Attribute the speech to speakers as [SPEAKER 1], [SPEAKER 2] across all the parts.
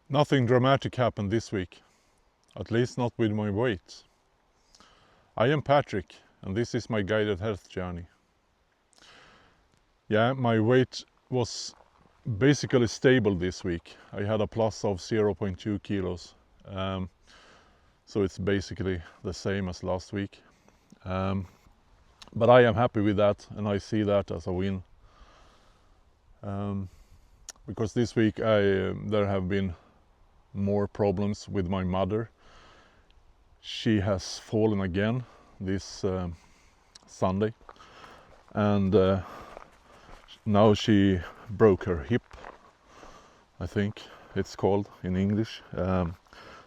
[SPEAKER 1] Nothing dramatic happened this week, at least not with my weight. I am Patrick, and this is my guided health journey. Yeah, my weight was basically stable this week. I had a plus of 0.2 kilos, so it's basically the same as last week. But I am happy with that, and I see that as a win. Because this week there have been more problems with my mother. She has fallen again this Sunday, and now she broke her hip, I think it's called in English.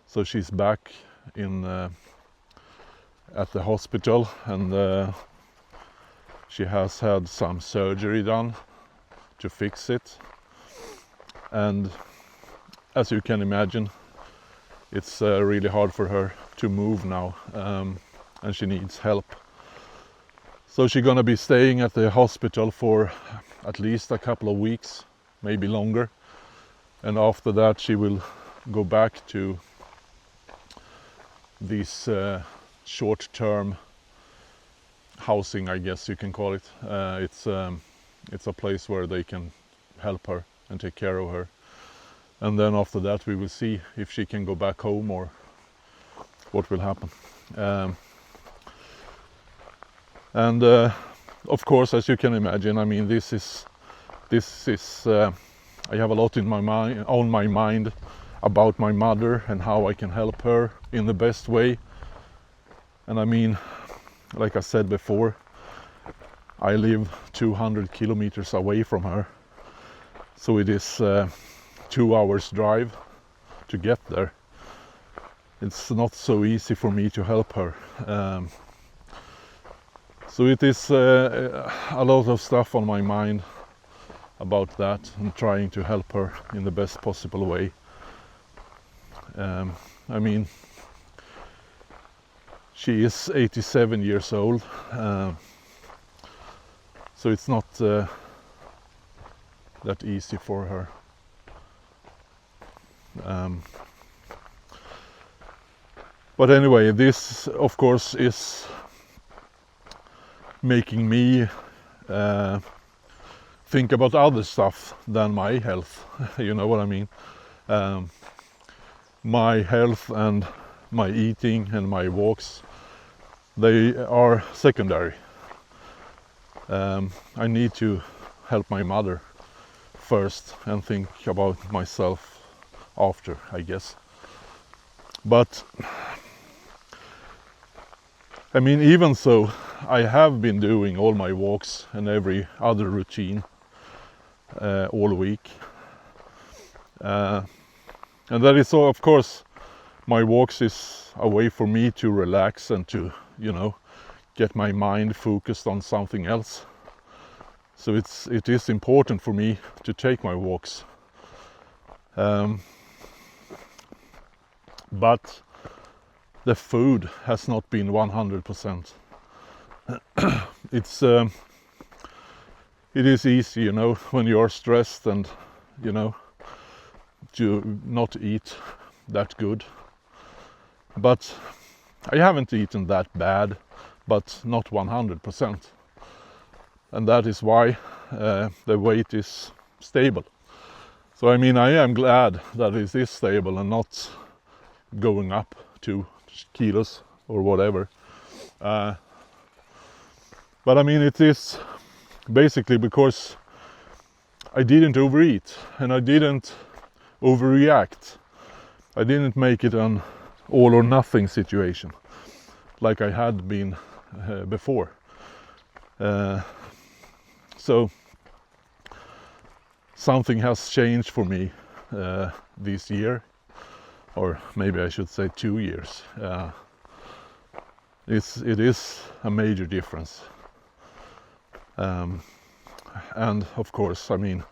[SPEAKER 1] So she's back in at the hospital, and she has had some surgery done to fix it. And as you can imagine, it's really hard for her to move now, and she needs help. So she's gonna be staying at the hospital for at least a couple of weeks, maybe longer. And after that she will go back to this short-term housing, I guess you can call it. It's a place where they can help her and take care of her. And then after that we will see if she can go back home or what will happen. And of course, as you can imagine, I mean, this is I have a lot on my mind about my mother and how I can help her in the best way. And I mean, like I said before, I live 200 kilometers away from her, so it is 2 hours drive to get there. It's not so easy for me to help her. So it is a lot of stuff on my mind about that, and trying to help her in the best possible way. I mean, she is 87 years old, so it's not that easy for her. But anyway, this of course is making me think about other stuff than my health. You know what I mean? My health and my eating and my walks, they are secondary. I need to help my mother first and think about myself after, I guess. But I mean, even so, I have been doing all my walks and every other routine all week. And that is so, of course, my walks is a way for me to relax and to, you know, get my mind focused on something else. So it is important for me to take my walks. But the food has not been 100%. It is easy, you know, when you're stressed and, you know, to not eat that good. But I haven't eaten that bad, but not 100%. And that is why the weight is stable. So I mean, I am glad that it is stable and not going up 2 kilos or whatever. But I mean, it is basically because I didn't overeat and I didn't overreact. I didn't make it an all or nothing situation like I had been before. So something has changed for me this year, or maybe I should say 2 years. It is a major difference. And of course, I mean,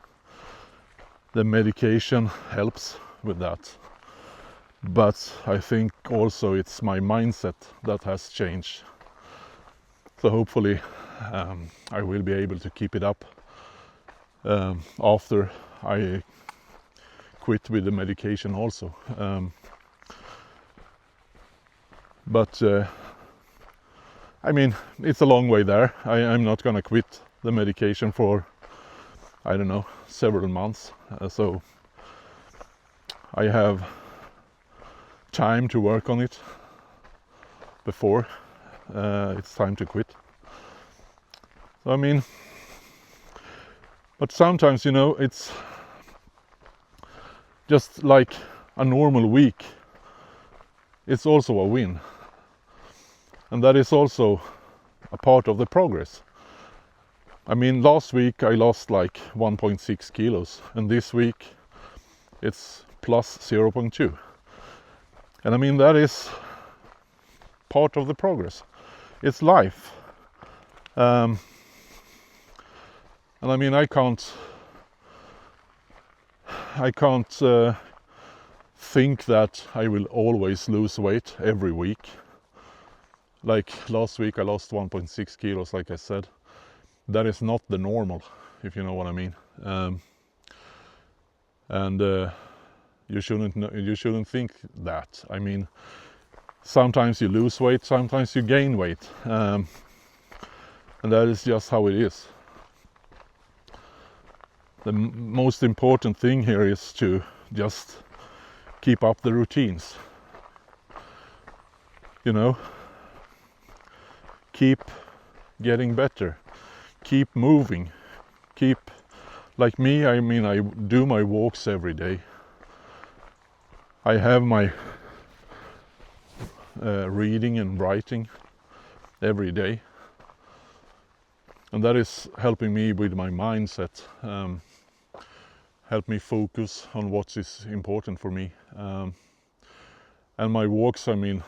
[SPEAKER 1] the medication helps with that. But I think also it's my mindset that has changed. So hopefully I will be able to keep it up after I quit with the medication also. But I mean, it's a long way there. I'm not gonna quit the medication for, I don't know, several months. So I have time to work on it before it's time to quit. So I mean, but sometimes, you know, it's just like a normal week. It's also a win. And that is also a part of the progress. I mean, last week I lost like 1.6 kilos, and this week it's plus 0.2. And I mean, that is part of the progress. It's life. And I mean, I can't think that I will always lose weight every week. Like last week I lost 1.6 kilos, like I said. That is not the normal, if you know what I mean. You shouldn't think that. I mean, sometimes you lose weight, sometimes you gain weight, and that is just how it is. The most important thing here is to just keep up the routines. You know, keep getting better, keep moving, keep, like me, I mean, I do my walks every day. I have my reading and writing every day, and that is helping me with my mindset, help me focus on what is important for me. And my walks, I mean,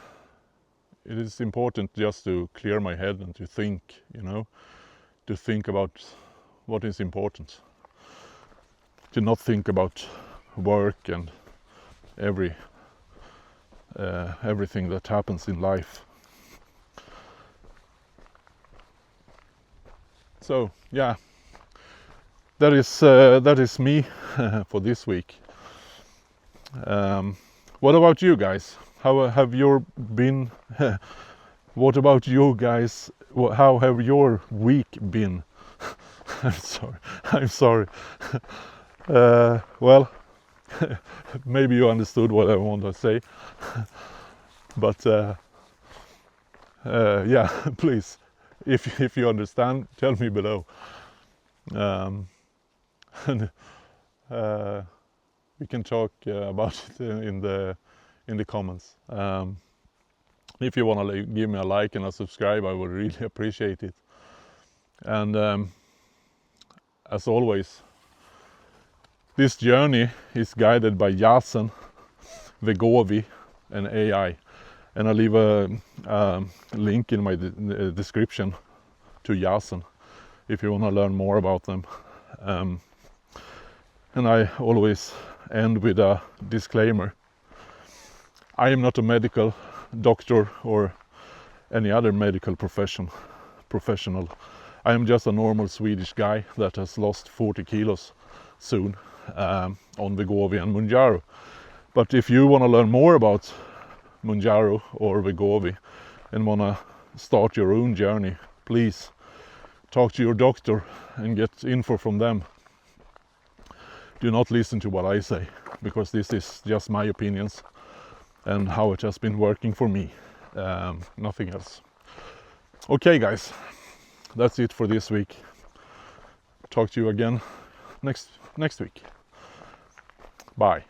[SPEAKER 1] it is important just to clear my head and to think, you know, to think about what is important, to not think about work and everything that happens in life. So yeah, that is me for this week. What about you guys? How have you been? What about you guys? How have your week been? I'm sorry. Well, maybe you understood what I want to say, but yeah, please, if you understand, tell me below. And we can talk about it in the comments. If you want to give me a like and a subscribe, I would really appreciate it. And as always, this journey is guided by Yazen, Wegovy, and AI. And I'll leave a link in my description to Yazen if you want to learn more about them. And I always end with a disclaimer. I am not a medical doctor or any other medical professional. I am just a normal Swedish guy that has lost 40 kilos soon on Wegovy and Mounjaro. But if you want to learn more about Mounjaro or Wegovy and want to start your own journey, please talk to your doctor and get info from them. Do not listen to what I say, because this is just my opinions and how it has been working for me, nothing else. Okay guys, that's it for this week. Talk to you again next week. Bye.